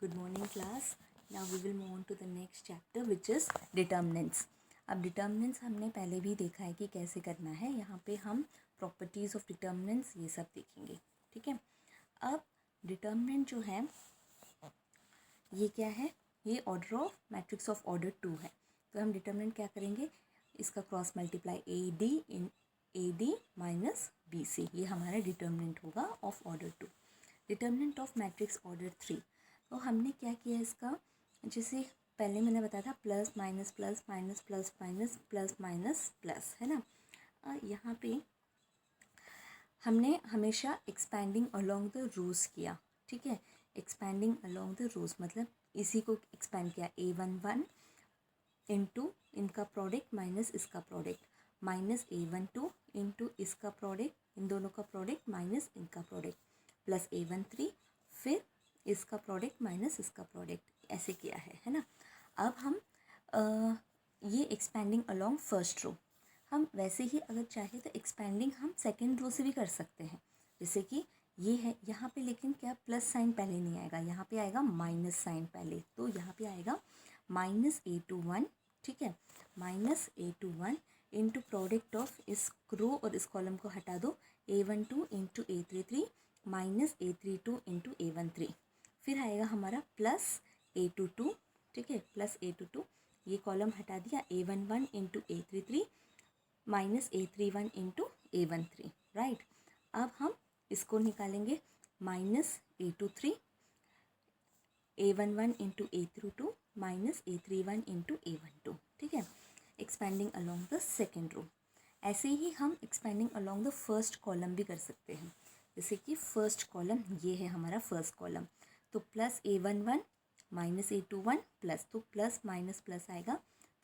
Good morning class. Now we will move on to the next chapter which is determinants. अब determinants हमने पहले भी देखा है कि कैसे करना है. यहाँ पे हम properties of determinants ये सब देखेंगे. ठीक है. अब determinant जो है ये क्या है? ये order of matrix of order 2 है. तो हम determinant क्या करेंगे? इसका cross multiply AD minus BC ये हमारा डिटर्मिनेंट होगा of order 2. Determinant of matrix order 3. तो हमने क्या किया इसका, जैसे पहले मैंने बताया था plus minus plus minus plus minus plus minus plus, है ना. यहाँ पे हमने हमेशा एक्सपैंडिंग अलोंग द रोज किया. ठीक है, एक्सपैंडिंग अलोंग द रोज मतलब इसी को एक्सपैंड किया. A11 इंटू इनका प्रोडक्ट माइनस इसका प्रोडक्ट माइनस A12 इंटू इसका प्रोडक्ट, इन दोनों का प्रोडक्ट माइनस इनका प्रोडक्ट प्लस A13 फिर इसका प्रोडक्ट माइनस इसका प्रोडक्ट, ऐसे किया है ना. अब हम ये एक्सपैंडिंग अलोंग फर्स्ट रो, हम वैसे ही अगर चाहे तो एक्सपैंडिंग हम सेकेंड रो से भी कर सकते हैं. जैसे कि ये है यहाँ पे, लेकिन क्या प्लस साइन पहले नहीं आएगा, यहाँ पे आएगा माइनस साइन पहले. तो यहाँ पे आएगा माइनस A21. ठीक है, minus A21 into product of इस रो और इस कॉलम को हटा दो, A12 into A33 minus A32 into A13. फिर आएगा हमारा प्लस A22. ठीक है, प्लस A22, ये कॉलम हटा दिया, A11 into A33 minus A31 into A13. Right, अब हम इसको निकालेंगे minus A23 A11 into A32 minus A31 into A12. ठीक है, expanding along the second row. ऐसे ही हम expanding along the first column भी कर सकते हैं. जैसे कि फर्स्ट कॉलम ये है हमारा फर्स्ट कॉलम, तो plus A11 minus A21 plus, तो प्लस माइनस प्लस आएगा.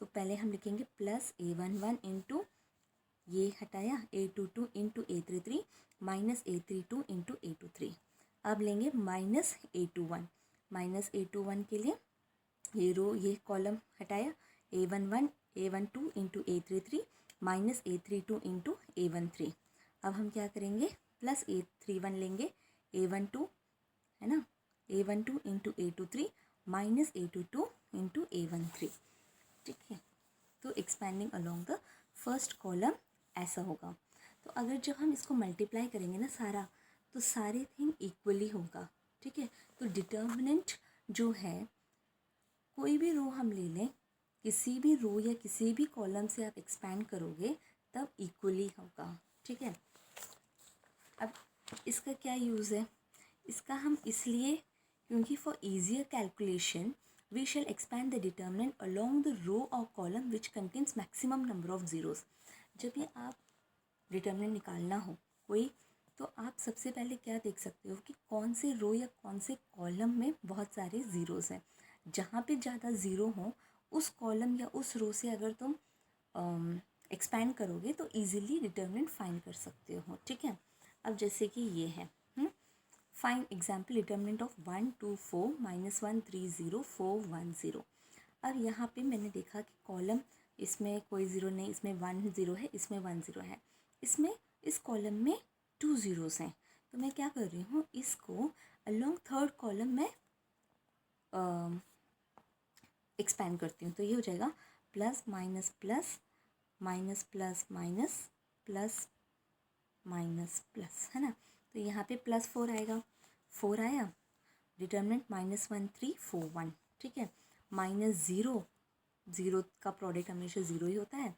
तो पहले हम लिखेंगे प्लस A11 इंटू ये हटाया A22 into A33 minus A32 into A23. अब लेंगे माइनस A21, माइनस A21 के लिए ये रो ये कॉलम हटाया, A11 A12 into A33 minus A32 into A13. अब हम क्या करेंगे, प्लस A31 लेंगे, A12 है ना, A12 into A23 minus A22 into A13. ठीक है, तो expanding along the first column ऐसा होगा. तो अगर जब हम इसको मल्टीप्लाई करेंगे ना सारा, तो सारे थिंग इक्वली होगा. ठीक है, तो डिटर्मिनेंट जो है कोई भी रो हम ले लें, किसी भी रो या किसी भी कॉलम से आप एक्सपैंड करोगे तब इक्वली होगा. ठीक है, अब इसका क्या यूज़ है, इसका हम इसलिए क्योंकि for easier calculation we shall expand the determinant along the row और column which contains maximum number of zeros. जब ये आप डिटर्मिनेंट निकालना हो कोई, तो आप सबसे पहले क्या देख सकते हो कि कौन से रो या कौन से कॉलम में बहुत सारे ज़ीरोज़ हैं. जहाँ पे ज़्यादा ज़ीरो हो उस कॉलम या उस रो से अगर तुम एक्सपैंड करोगे तो इजीली डिटर्मिनेंट फाइंड कर सकते हो. ठीक है, अब जैसे कि ये है, find example determinant of 1 2 4 minus 1 3 0 4 1 0. अब यहाँ पे मैंने देखा कि कॉलम इसमें कोई ज़ीरो नहीं, इसमें 1 0 है, इसमें 1 0 है, इसमें इस कॉलम में 2 ज़ीरोज़ हैं. तो मैं क्या कर रही हूँ, इसको अलोंग थर्ड कॉलम में एक्सपैंड करती हूँ. तो ये हो जाएगा plus minus plus minus plus minus plus minus plus, है ना. तो यहाँ पे प्लस 4 आएगा, 4 आया, डिटर्मिनेंट माइनस 1 3 4 1. ठीक है, माइनस 0, ज़ीरो का प्रोडक्ट हमेशा ज़ीरो ही होता है,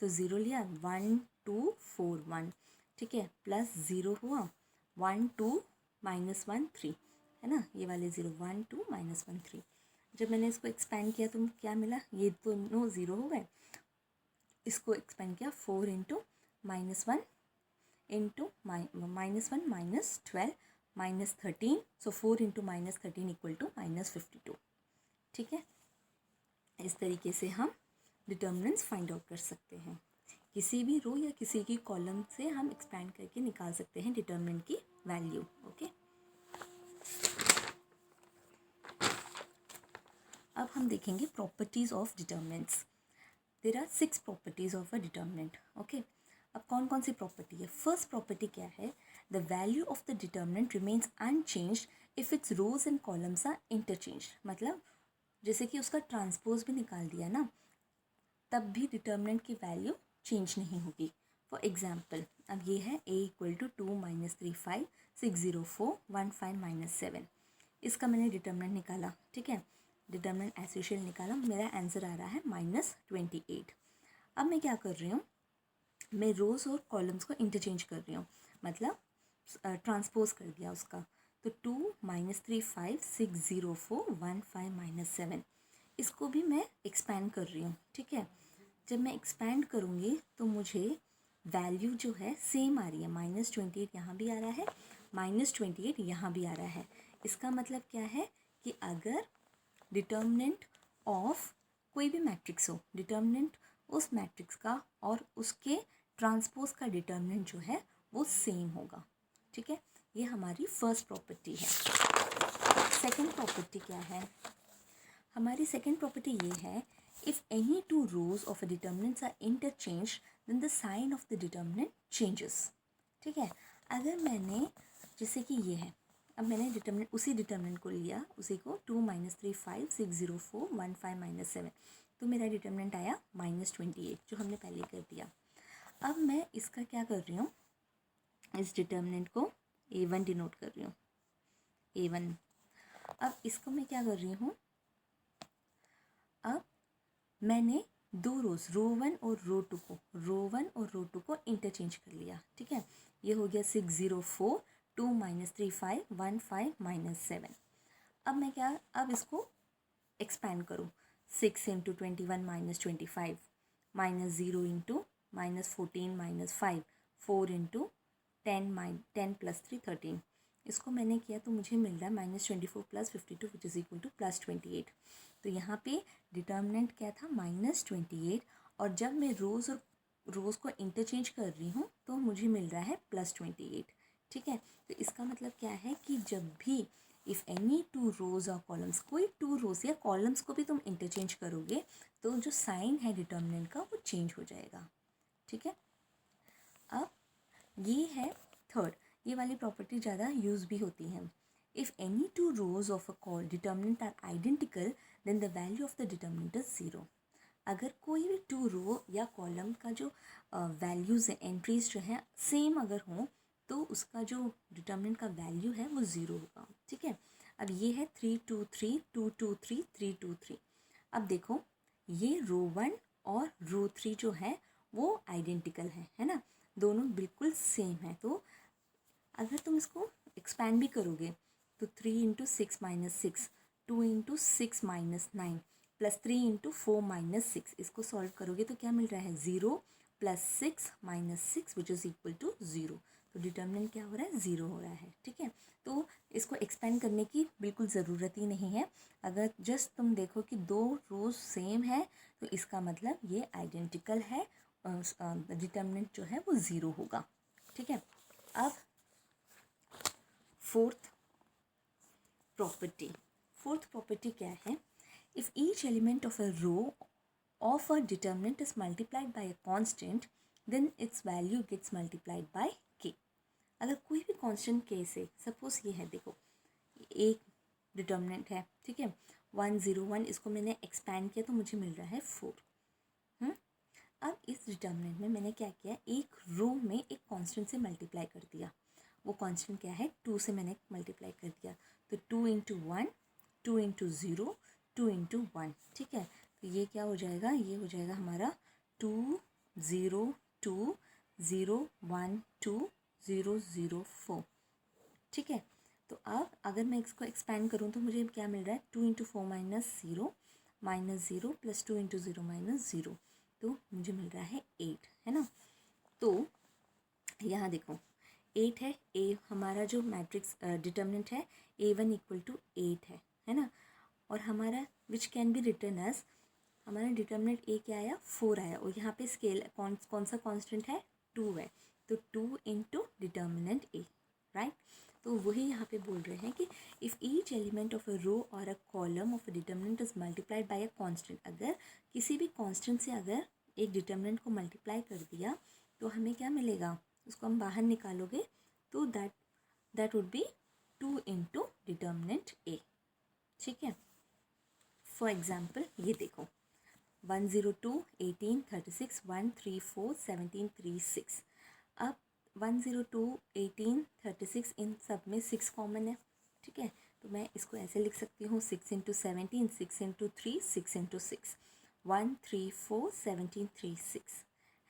तो ज़ीरो लिया, 1 2 4 1. ठीक है, प्लस 0 हुआ, 1 2 माइनस 1 3, है ना, ये वाले ज़ीरो 1 2 माइनस 1 3. जब मैंने इसको एक्सपैंड किया तो क्या मिला, ये दोनों ज़ीरो हो गए. इसको एक्सपेंड किया 4 into minus 1 into minus 1 minus 12 minus 13. So 4 into minus 13 equal to minus 52. ठीक है, इस तरीके से हम डिटर्मिनेंट्स फाइंड आउट कर सकते हैं. किसी भी रो या किसी की कॉलम से हम एक्सपैंड करके निकाल सकते हैं डिटर्मिनेंट की वैल्यू. ओके, अब हम देखेंगे properties of determinants. There are 6 properties of a determinant. Okay, अब कौन कौन सी प्रॉपर्टी है. फर्स्ट प्रॉपर्टी क्या है, the value of the determinant remains unchanged if its rows and columns are interchange, मतलब जैसे कि उसका ट्रांसपोज भी निकाल दिया ना, तब भी डिटर्मिनेंट की वैल्यू चेंज नहीं होगी। फॉर एग्जाम्पल, अब ये है a इक्वल टू 2 - 3 5 6 0 4 1 5 - 7, इसका मैंने डिटर्मिनेंट निकाला, ठीक है, डिटर्मिनेंट एज यूजुअल निकाला, मेरा आंसर आ रहा है -28। अब मैं क्या कर रही हूँ, मैं रोज़ और कॉलम्स को इंटरचेंज कर रही हूँ, मतलब ट्रांसपोज कर दिया उसका। तो 2 - 3 5 6 0 4 1 5 - 7, इसको भी मैं एक्सपैंड कर रही हूँ, ठीक है। जब मैं एक्सपैंड करूँगी तो मुझे वैल्यू जो है सेम आ रही है, -28 यहाँ भी आ रहा है, -28 यहाँ भी आ रहा है। इसका मतलब क्या है कि अगर डिटर्मिनेंट ऑफ कोई भी मैट्रिक्स हो, डिटर्मिनेंट उस मैट्रिक्स का और उसके ट्रांसपोज का डिटर्मिनेंट जो है वो सेम होगा, ठीक है। ये हमारी फर्स्ट प्रॉपर्टी है। सेकंड प्रॉपर्टी क्या है, हमारी सेकंड प्रॉपर्टी ये है, if any two rows of a determinants are interchange then the sign of the determinant changes, ठीक है। अगर मैंने, जैसे कि ये है, अब मैंने डिटर्मिनेंट, उसी डिटर्मिनेंट को लिया, उसी को 2 - 3 5 6 0 4 1 5 - 7, तो मेरा डिटर्मिनेंट आया -28, जो हमने पहले कर दिया। अब मैं इसका क्या कर रही हूँ, इस डिटर्मिनेंट को A1 डिनोट कर रही हूँ, A1। अब इसको मैं क्या कर रही हूँ, अब मैंने दो रोज रो 1 और रो 2 को इंटरचेंज कर लिया, ठीक है। ये हो गया 6 0 4 2 - 3 5 1 5 - 7। अब मैं क्या, अब इसको एक्सपैंड करूँ, 6 × 21 - 25 -0 × -14 - 5 4 × 10 + 3 13, इसको मैंने किया तो मुझे मिल रहा है -24 + 52 विच इज़ इक्वल टू +28। तो यहाँ पे डिटर्मिनेंट क्या था, -28, और जब मैं रोज़ को इंटरचेंज कर रही हूँ तो मुझे मिल रहा है +28, ठीक है। तो इसका मतलब क्या है कि जब भी इफ़ एनी टू रोज़ और कॉलम्स, कोई टू रोज़ या कॉलम्स को भी तुम इंटरचेंज करोगे तो जो साइन है डिटर्मिनेंट का वो चेंज हो जाएगा, ठीक है। अब ये है थर्ड, ये वाली प्रॉपर्टी ज़्यादा यूज़ भी होती है। If any two rows of a column determinant are identical then the value of the determinant is 0। अगर कोई भी टू रो या कॉलम का जो वैल्यूज़ है, एंट्रीज जो है सेम अगर हों, तो उसका जो डिटर्मिनेंट का वैल्यू है वो 0 होगा, ठीक है। अब ये है 3 2 3 2 2 3 3 2 3। अब देखो, ये रो 1 और रो 3 जो है वो आइडेंटिकल है ना, दोनों बिल्कुल सेम है। तो अगर तुम इसको एक्सपैंड भी करोगे तो 3 × 6 - 6 2 × 6 - 9 + 3 × 4 - 6, इसको सॉल्व करोगे तो क्या मिल रहा है, 0 + 6 - 6 विच इज़ इक्वल टू 0। तो डिटर्मिनेंट क्या हो रहा है, 0 हो रहा है, ठीक है। तो इसको एक्सपेंड करने की बिल्कुल ज़रूरत ही नहीं है। अगर जस्ट तुम देखो कि दो रोज सेम है तो इसका मतलब ये आइडेंटिकल है, डिटर्मिनेंट जो है वो 0 होगा, ठीक है। अब फोर्थ प्रॉपर्टी क्या है, if each element of a row of a determinant is multiplied by a constant then its value gets multiplied by k। अगर कोई भी कांस्टेंट k से, सपोज ये है, देखो एक डिटर्मिनेंट है, ठीक है, 1 0 1, इसको मैंने एक्सपैंड किया तो मुझे मिल रहा है 4। अब इस डिटर्मिनेंट में मैंने क्या किया, एक रो में एक कांस्टेंट से मल्टीप्लाई कर दिया, वो कांस्टेंट क्या है, 2 से मैंने मल्टीप्लाई कर दिया, तो 2 × 1 2 × 0 2 × 1, ठीक है। तो ये क्या हो जाएगा, ये हो जाएगा हमारा 2 0 2 0 1 2 0 0 4, ठीक है। तो अब अगर मैं इसको एक्सपैंड करूँ तो मुझे क्या मिल रहा है, 2 × 4 - 0 -0 + 2 × 0 - 0, तो मुझे मिल रहा है 8, है ना। तो यहाँ देखो 8 है, ए हमारा जो मैट्रिक्स डिटर्मिनेंट है A1 इक्वल टू 8 है ना। और हमारा which can be written as, हमारा डिटर्मिनेंट ए क्या आया, 4 आया, और यहाँ पे स्केल कौन सा कांस्टेंट है, 2 है, तो 2 × डिटर्मिनेंट ए, राइट। तो वही यहाँ पे बोल रहे हैं कि if each element of a row और a column of a determinant is multiplied by a constant, अगर किसी भी कांस्टेंट से अगर एक डिटर्मिनेंट को मल्टीप्लाई कर दिया तो हमें क्या मिलेगा, उसको हम बाहर निकालोगे तो that would be 2 into determinant A. ठीक है, फॉर एग्जाम्पल ये देखो 102, 18, 36, 134, 17, 36। अब 102, 18, 36 इन सब में 6 कॉमन है। ठीक है, तो मैं इसको ऐसे लिख सकती हूँ 6 इंटू 17, 6 इंटू 3, 6 इंटू 6, 134, 17, 36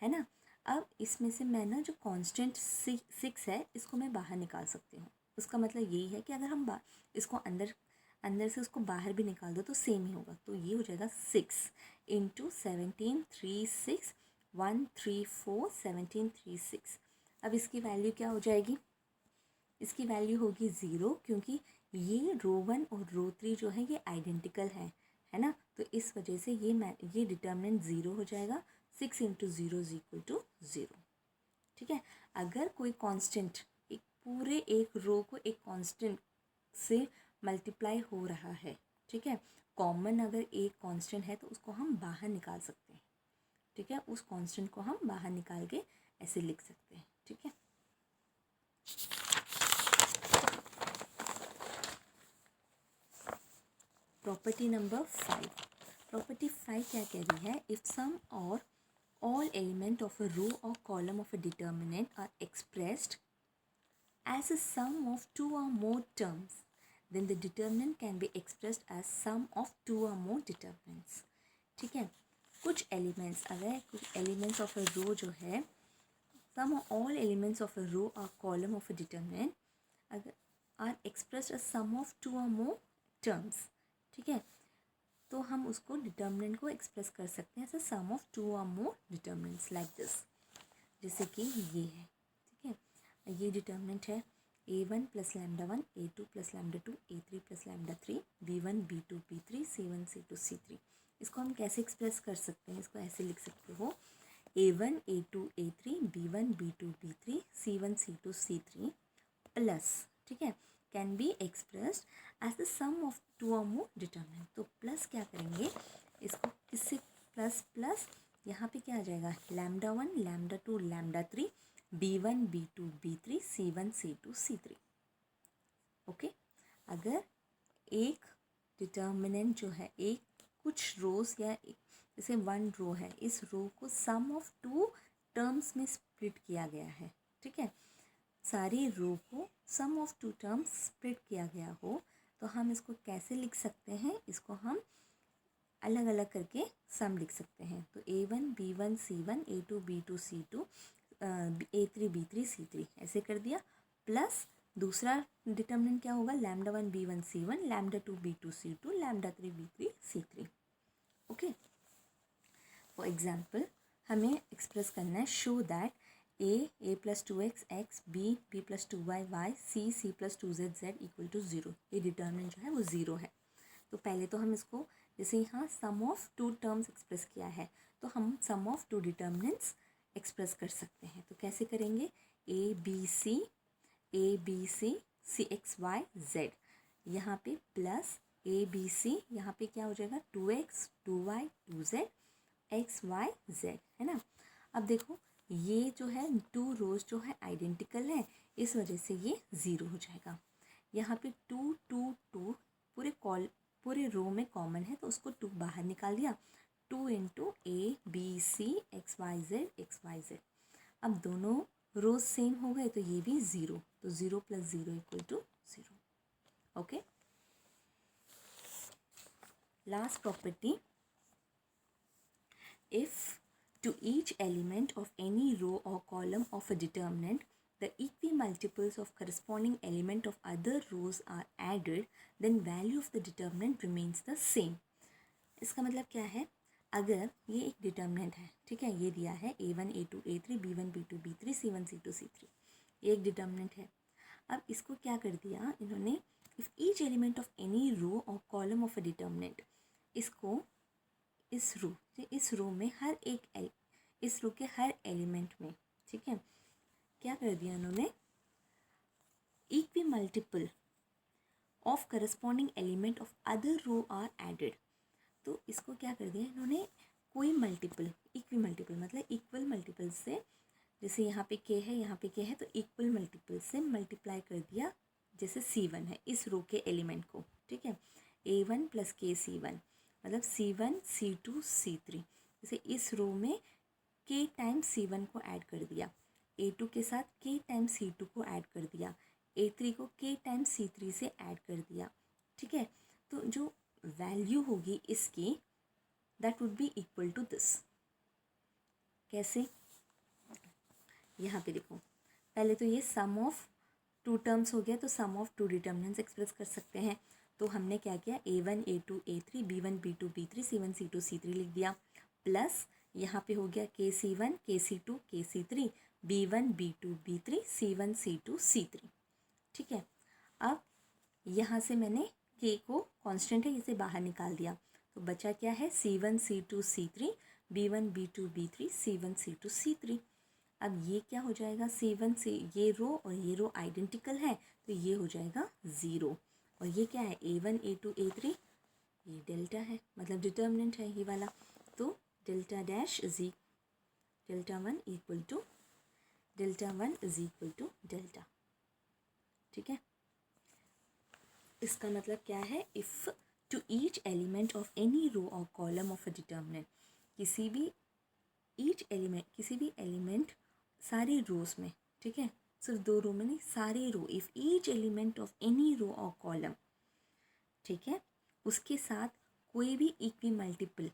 है ना। अब इसमें से मैं ना जो कांस्टेंट 6 है इसको मैं बाहर निकाल सकती हूँ। उसका मतलब यही है कि अगर हम इसको अंदर से उसको बाहर भी निकाल दो तो सेम ही होगा। तो ये हो जाएगा 6 इंटू 17, 36, 134, 17, 36। अब इसकी वैल्यू क्या हो जाएगी? इसकी वैल्यू होगी 0, क्योंकि ये रो 1 और रो 3 जो है ये आइडेंटिकल है ना। तो इस वजह से ये डिटर्मिनेंट 0 हो जाएगा। 6 इंटू 0 इज इक्वल टू 0। ठीक है, अगर कोई कांस्टेंट एक रो को एक कांस्टेंट से मल्टीप्लाई हो रहा है, ठीक है, कॉमन अगर एक कांस्टेंट है तो उसको हम बाहर निकाल सकते हैं। ठीक है, उस कांस्टेंट को हम बाहर निकाल के ऐसे लिख सकते हैं। ठीक है, प्रॉपर्टी नंबर 5। प्रॉपर्टी 5 क्या कह रही है? इफ सम और all element of a row or column of a determinant are expressed as a sum of two or more terms, then the determinant can be expressed as sum of two or more determinants. ठीक है, कुछ elements, अगर कुछ elements of a row जो है, sum all elements of a row और column of a determinant अगर are expressed as sum of two और मोर टर्म्स, ठीक है, तो हम उसको डिटर्मिनेंट को एक्सप्रेस कर सकते हैं as a sum of two और मोर डिटर्मिनेंट्स लाइक दिस। जैसे कि ये है, ठीक है, ये डिटर्मिनेंट है a1 plus lambda 1, a2 plus lambda 2, a3 plus lambda 3, b1 b2 b3, c1 c2 c3। इसको हम कैसे एक्सप्रेस कर सकते हैं? इसको ऐसे लिख सकते हो a1 a2 a3 b1 b2 b3 c1 c2 c3 plus, ठीक है, can be expressed as the sum of two और मोर डिटर्मिनेंट। तो प्लस क्या करेंगे इसको, किससे प्लस प्लस, यहाँ पे क्या आ जाएगा lambda 1 lambda 2 lambda 3 b1 b2 b3 c1 c2 c3। Okay, अगर एक डिटर्मिनेंट जो है एक कुछ रोज या जैसे 1 रो है, इस रो को सम ऑफ 2 टर्म्स में स्प्लिट किया गया है, ठीक है, सारी रो को सम ऑफ 2 टर्म्स स्प्लिट किया गया हो, तो हम इसको कैसे लिख सकते हैं? इसको हम अलग अलग करके सम लिख सकते हैं। तो a1 b1 c1 a2 b2 c2 a3 b3 c3 ऐसे कर दिया। प्लस दूसरा डिटर्मिनेंट क्या होगा? Lambda 1 b1 c1 lambda 2 b2 c2 lambda 3 b3 c3। Okay, for example हमें एक्सप्रेस करना है show that a plus 2x x b plus 2y y c plus 2z z equal to 0। ये determinant जो है वो 0 है। तो पहले तो हम इसको, जैसे यहाँ सम ऑफ 2 टर्म्स एक्सप्रेस किया है, तो हम सम ऑफ 2 डिटर्मिनेंट्स एक्सप्रेस कर सकते हैं। तो कैसे करेंगे? a b c c x y z, यहाँ पे प्लस a b c, यहाँ पे क्या हो जाएगा 2x 2y 2z x y z, है ना। अब देखो ये जो है 2 रोज जो है आइडेंटिकल है, इस वजह से ये 0 हो जाएगा। यहाँ पे 2 2 2 पूरे रो में कॉमन है, तो उसको 2 बाहर निकाल दिया। 2 into a b c x y z। अब दोनों रोज सेम हो गए तो ये भी 0, तो 0 plus 0 equal to 0। Okay, last property, if to each element of any row or column of a determinant the equimultiples of corresponding element of other rows are added, then value of the determinant remains the same। इसका मतलब क्या है? अगर ये एक determinant है, ठीक है, ये दिया है a1 a2 a3 b1 b2 b3 c1 c2 c3, ये एक डिटर्मिनेंट है। अब इसको क्या कर दिया इन्होंने, if each element of any row और कॉलम ऑफ अ डिटर्मिनेंट, इसको इस रो में इस रो के हर एलिमेंट में, ठीक है, क्या कर दिया उन्होंने, equi multiple of corresponding element of other row are added. तो इसको क्या कर दिया इन्होंने, कोई मल्टीपल, इक्वी मल्टीपल मतलब इक्वल मल्टीपल से, जैसे यहाँ पे k है यहाँ पे k है, तो इक्वल मल्टीपल से मल्टीप्लाई कर दिया जैसे C1 है इस रो के एलिमेंट को, ठीक है, A1 प्लस KC1 मतलब C1 C2 C3। जैसे इस रो में K टाइम्स C1 को ऐड कर दिया, A2 के साथ K टाइम्स C2 को ऐड कर दिया, A3 को K टाइम्स C3 से ऐड कर दिया, ठीक है। तो जो वैल्यू होगी इसकी that would be equal to this. कैसे, यहाँ पे देखो, पहले तो ये सम ऑफ टू टर्म्स हो गया, तो सम ऑफ टू डिटर्मिनेंट्स एक्सप्रेस कर सकते हैं। तो हमने क्या किया, A1 A2 A3 B1 B2 B3 C1 C2 C3 लिख दिया, प्लस यहाँ पे हो गया KC1 KC2 KC3 B1 B2 B3 C1 C2 C3, ठीक है। अब यहाँ से मैंने K को कांस्टेंट है इसे बाहर निकाल दिया, तो बचा क्या है C1 C2 C3 B1 B2 B3 C1 C2 C3। अब ये क्या हो जाएगा, C1 से ये रो और ये रो आइडेंटिकल है तो ये हो जाएगा 0, और ये क्या है A1 A2 A3 ये डेल्टा है, मतलब डिटर्मिनेंट है ये वाला। तो delta dash is delta one equal to delta one is equal to delta, ठीक है। इसका मतलब क्या है, if to each element of any row और कॉलम ऑफ अ डिटर्मिनेंट, किसी भी किसी भी एलिमेंट सारी रोज में, ठीक है, सिर्फ दो रो में नहीं सारे row, if each element of any row और कॉलम, ठीक है, उसके साथ कोई भी इक्वी मल्टीपल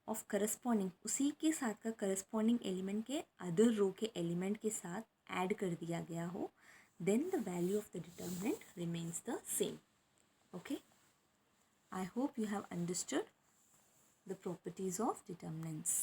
ऑफ करस्पॉन्डिंग, उसी के साथ का करस्पॉन्डिंग एलिमेंट के अदर रो के एलिमेंट के साथ ऐड कर दिया गया हो, then the value of the determinant remains the same. Okay, I hope you have understood the properties of determinants.